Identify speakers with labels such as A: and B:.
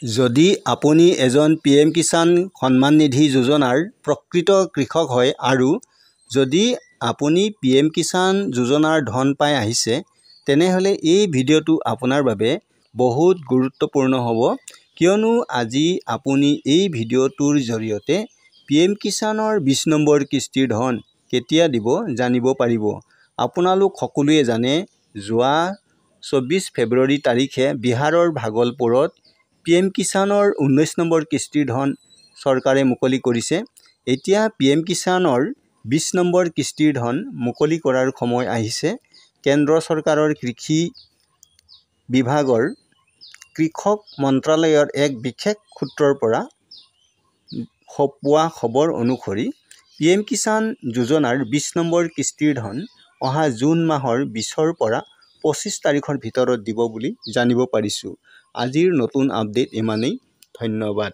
A: যদি আপুনি এজন PM কিষাণ সন্মান নিধি যোজনাৰ প্ৰকৃত কৃষক হয় আৰু যদি আপুনি PM কিষাণ যোজনাৰ ধন পাই আহিছে তেনেহলে এই ভিডিঅ'টো আপোনাৰ বাবে বহুত গুৰুত্বপূৰ্ণ হ'ব কিয়নো আজি আপুনি এই ভিডিঅ'টোৰ জৰিয়তে PM কিষাণৰ 20 নম্বৰ কিস্তিৰ ধন কেতিয়া দিব জানিব পাৰিব। আপোনালোক সকলোৱে জানে যোৱা 24 ফেব্ৰুৱাৰী তাৰিখে বিহাৰৰ ভাগলপুৰত PM কিষাণৰ 19 নম্বৰ কিস্তিৰ ধন চৰকাৰে মুকলি কৰিছে। এতিয়া PM কিষাণৰ 20 নম্বৰ কিস্তিৰ ধন মুকলি কৰাৰ সময় আহিছে। কেন্দ্ৰ চৰকাৰৰ কৃষি বিভাগৰ কৃষক মন্ত্ৰালয়ৰ এক বিশেষ সূত্ৰৰ পৰা পোৱা খবৰ অনুসৰি PM কিষাণ যোজনাৰ 20 নম্বৰ কিস্তিৰ ধন অহা জুন মাহৰ 20ৰ পৰা 25 তাৰিখৰ ভিতৰত দিব বুলি জানিব পাৰিছো। আজিৰ নতুন আপডেট ইমানেই। ধন্যবাদ।